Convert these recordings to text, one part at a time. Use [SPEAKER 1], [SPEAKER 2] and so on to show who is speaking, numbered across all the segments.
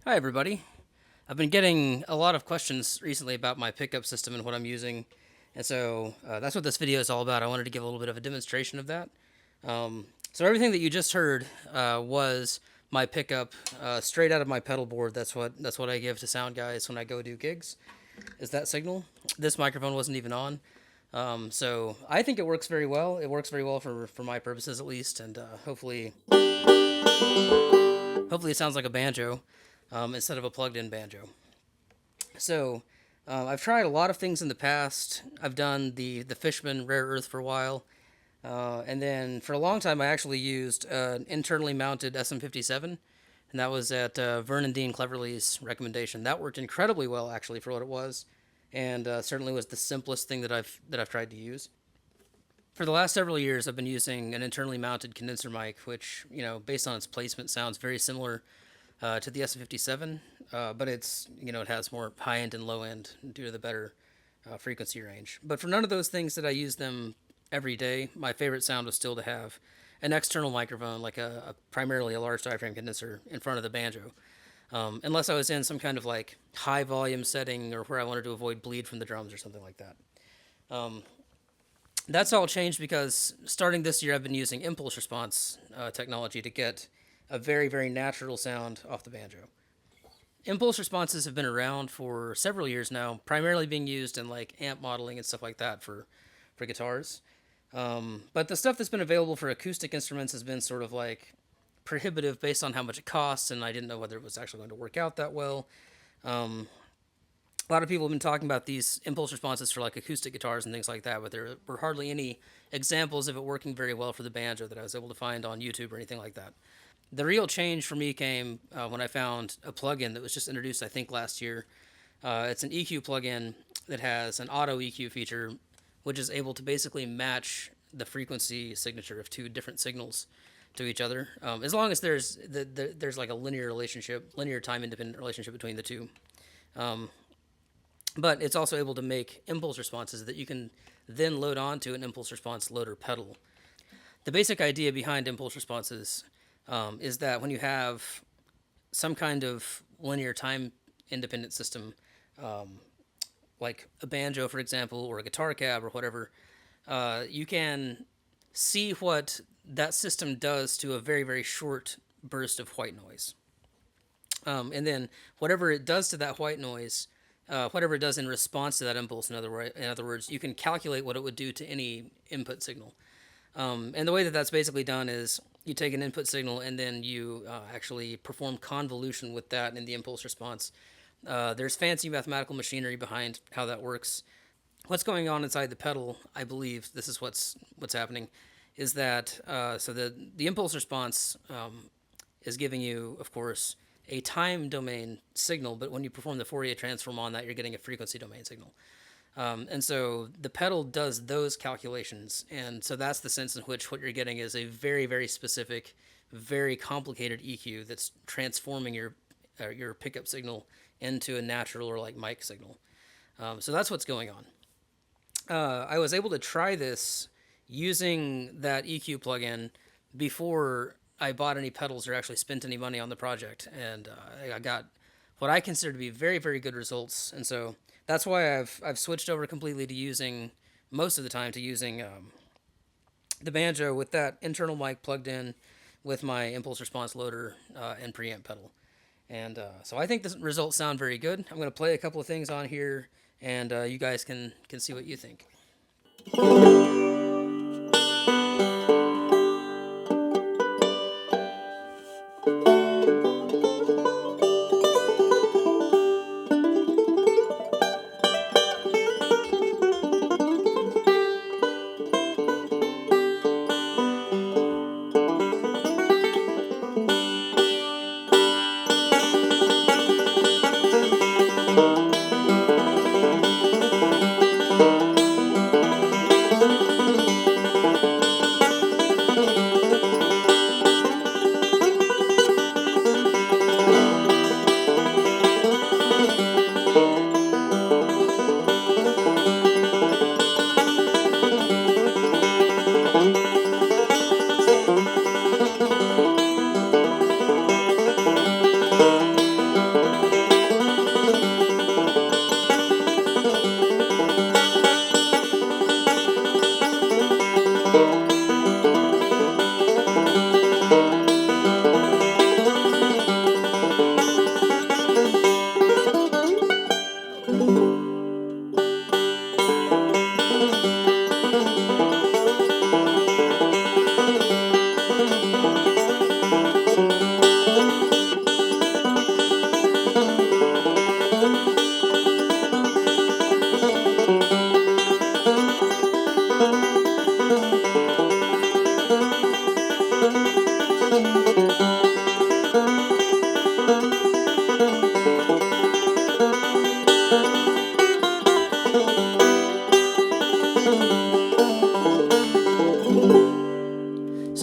[SPEAKER 1] Hi, everybody. I've been getting a lot of questions recently about my pickup system and what I'm using, and so that's what this video is all about. I wanted to give a little bit of a demonstration of that. So everything that you just heard was my pickup straight out of my pedal board. That's what I give to sound guys when I go do gigs. Is that signal? This microphone wasn't even on. So I think it works very well. It works very well for my purposes at least, and hopefully it sounds like a banjo instead of a plugged-in banjo. So I've tried a lot of things in the past. I've done the Fishman Rare Earth for a while, and then for a long time I actually used an internally mounted SM57, and that was at Vernon Dean Cleverly's recommendation. That worked incredibly well actually for what it was, and certainly was the simplest thing that I've tried to use. For the last several years, I've been using an internally mounted condenser mic, which, based on its placement, sounds very similar to the S57, but it has more high end and low end due to the better frequency range. But for none of those things that I use them every day, my favorite sound was still to have an external microphone, like primarily a large diaphragm condenser, in front of the banjo. Unless I was in some kind of like high volume setting or where I wanted to avoid bleed from the drums or something like that. That's all changed because starting this year, I've been using impulse response technology to get a very, very natural sound off the banjo. Impulse responses have been around for several years now, primarily being used in like amp modeling and stuff like that for guitars. But the stuff that's been available for acoustic instruments has been sort of like prohibitive based on how much it costs, and I didn't know whether it was actually going to work out that well. A lot of people have been talking about these impulse responses for like acoustic guitars and things like that, but there were hardly any examples of it working very well for the banjo that I was able to find on YouTube or anything like that. The real change for me came when I found a plugin that was just introduced, I think, last year. It's an EQ plugin that has an auto EQ feature, which is able to basically match the frequency signature of two different signals to each other, as long as there's like a linear time independent relationship between the two. But it's also able to make impulse responses that you can then load onto an impulse response loader pedal. The basic idea behind impulse responses is that when you have some kind of linear time independent system, like a banjo, for example, or a guitar cab or whatever, you can see what that system does to a very, very short burst of white noise. And then whatever it does to that white noise, whatever it does in response to that impulse, in other words, you can calculate what it would do to any input signal. And the way that that's basically done is you take an input signal and then you actually perform convolution with that in the impulse response. There's fancy mathematical machinery behind how that works. What's going on inside the pedal, I believe, this is what's happening, is that so the impulse response is giving you, of course, a time domain signal, but when you perform the Fourier transform on that, you're getting a frequency domain signal. And so the pedal does those calculations, and so that's the sense in which what you're getting is a very, very specific, very complicated EQ that's transforming your pickup signal into a natural or like mic signal. So that's what's going on. I was able to try this using that EQ plugin before I bought any pedals or actually spent any money on the project, and I got what I consider to be very, very good results. And so that's why I've switched over completely to using most of the time to using the banjo with that internal mic plugged in with my impulse response loader and preamp pedal. And so I think the results sound very good. I'm going to play a couple of things on here, and you guys can see what you think.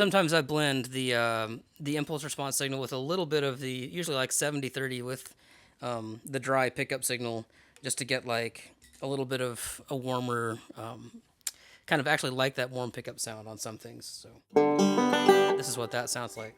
[SPEAKER 1] sometimes I blend the impulse response signal with a little bit of the, usually like 70-30 with the dry pickup signal, just to get like a little bit of a warmer, kind of actually like that warm pickup sound on some things. So this is what that sounds like.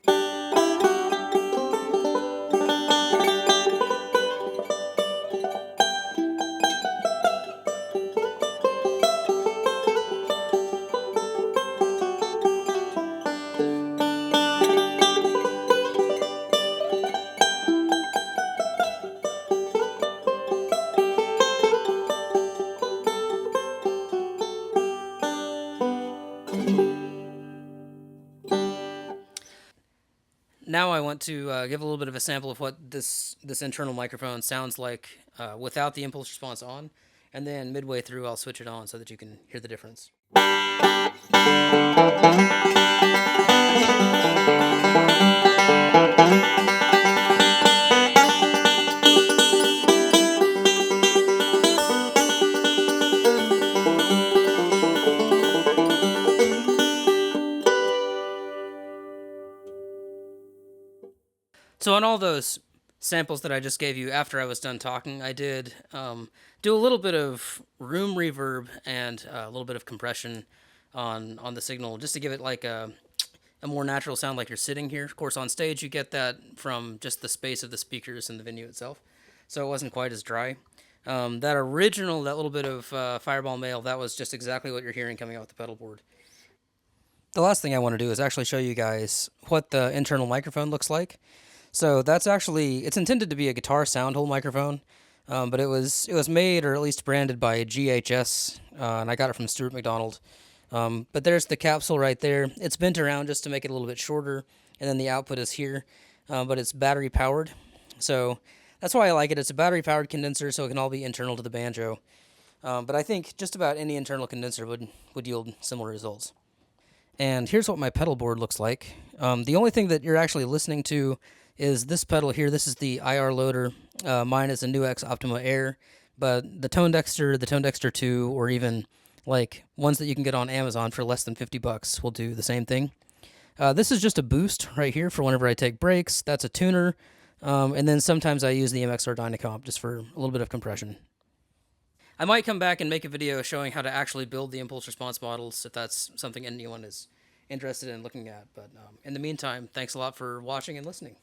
[SPEAKER 1] Now I want to give a little bit of a sample of what this internal microphone sounds like without the impulse response on, and then midway through I'll switch it on so that you can hear the difference. So on all those samples that I just gave you after I was done talking, I did do a little bit of room reverb and a little bit of compression on the signal, just to give it like a more natural sound, like you're sitting here. Of course, on stage you get that from just the space of the speakers and the venue itself, so it wasn't quite as dry. That original, that little bit of Fireball Male, that was just exactly what you're hearing coming out with the pedal board. The last thing I want to do is actually show you guys what the internal microphone looks like. So that's actually, it's intended to be a guitar sound hole microphone, but it was made, or at least branded, by GHS, and I got it from Stuart McDonald. But there's the capsule right there. It's bent around just to make it a little bit shorter, and then the output is here, but it's battery powered. So that's why I like it. It's a battery powered condenser, so it can all be internal to the banjo. But I think just about any internal condenser would yield similar results. And here's what my pedal board looks like. The only thing that you're actually listening to is this pedal here. This is the IR loader. Mine is a NuX Optima Air, but the Tone Dexter 2, or even like ones that you can get on Amazon for less than $50 will do the same thing. This is just a boost right here for whenever I take breaks. That's a tuner. And then sometimes I use the MXR Dynacomp just for a little bit of compression. I might come back and make a video showing how to actually build the impulse response models, if that's something anyone is interested in looking at. But in the meantime, thanks a lot for watching and listening.